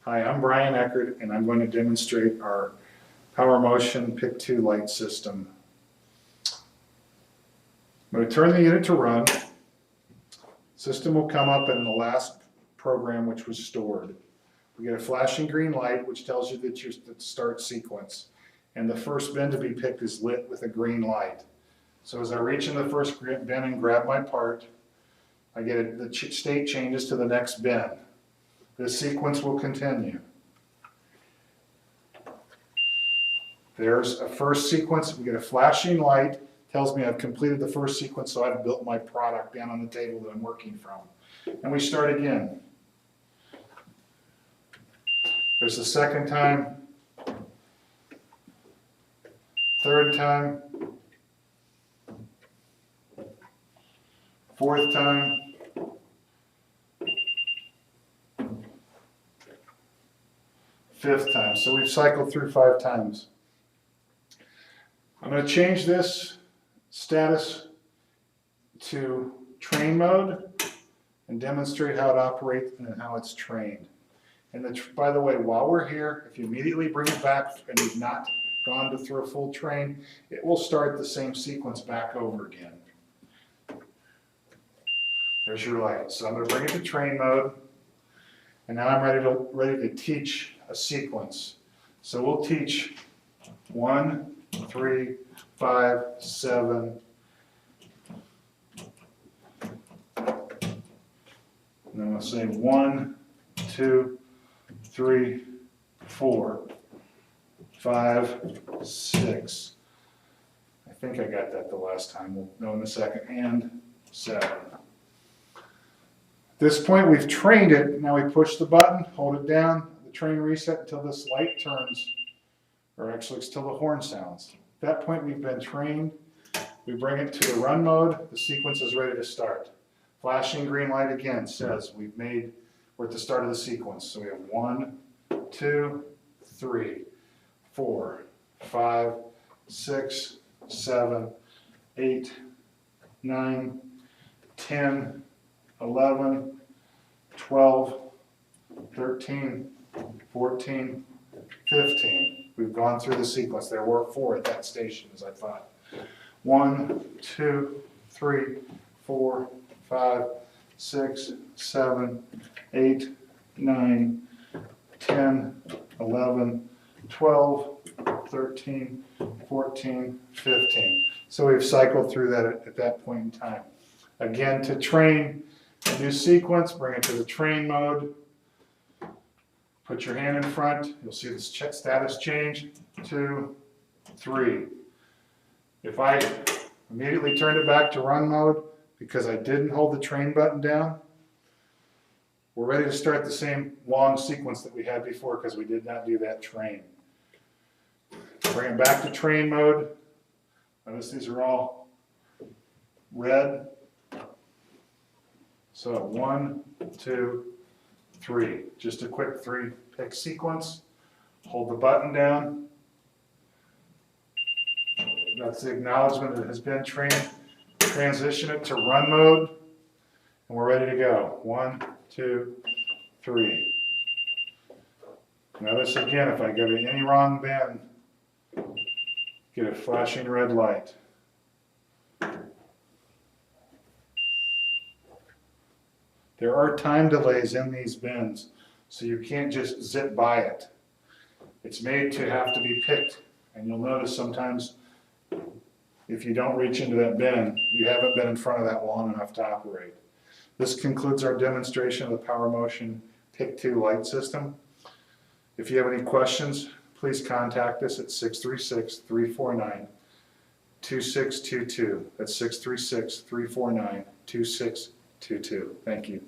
Hi, I'm Brian Eckert, and I'm going to demonstrate our Power Motion Pick 2 light system. I'm going to turn the unit to run. System will come up in the last program which was stored. We get a flashing green light which tells you that you're at the start sequence. And the first bin to be picked is lit with a green light. So as I reach in the first bin and grab my part, I get the state changes to the next bin. This sequence will continue. There's a first sequence. We get a flashing light, tells me I've completed the first sequence, so I've built my product down on the table that I'm working from. And we start again. There's the second time, third time, fourth time, fifth time. So we've cycled through 5 times. I'm going to change this status to train mode and demonstrate how it operates and how it's trained. And by the way, while we're here, if you immediately bring it back and you've not gone through a full train, it will start the same sequence back over again. There's your light. So I'm going to bring it to train mode, and now I'm ready to teach a sequence. So we'll teach 1, 3, 5, 7. And then we'll say 1, 2, 3, 4, 5, 6. I think I got that the last time. We'll know in a second. And 7. At this point, we've trained it. Now we push the button, hold it down, the train reset until this light turns, or actually it's till the horn sounds. At that point, we've been trained. We bring it to the run mode. The sequence is ready to start. Flashing green light again says we're at the start of the sequence. So we have 1, 2, 3, 4, 5, 6, 7, 8, 9, 10, 11, 12, 13, 14, 15. We've gone through the sequence. There were 4 at that station, as I thought. 1, 2, 3, 4, 5, 6, 7, 8, 9, 10, 11, 12, 13, 14, 15. So we've cycled through that at that point in time. Again, to train a new sequence, bring it to the train mode. Put your hand in front. You'll see the status change. 2, 3. If I immediately turned it back to run mode because I didn't hold the train button down, we're ready to start the same long sequence that we had before because we did not do that train. Bring it back to train mode. Notice these are all red. So 1, 2, 3. Just a quick 3-pick sequence. Hold the button down. That's the acknowledgement that it has been trained. Transition it to run mode. And we're ready to go. 1, 2, 3. Notice again, if I go to any wrong bin, get a flashing red light. There are time delays in these bins, so you can't just zip by it. It's made to have to be picked, and you'll notice sometimes if you don't reach into that bin, you haven't been in front of that long enough to operate. This concludes our demonstration of the Power Motion Pick 2 light system. If you have any questions, please contact us at 636-349-2622. That's 636-349-2622. Thank you.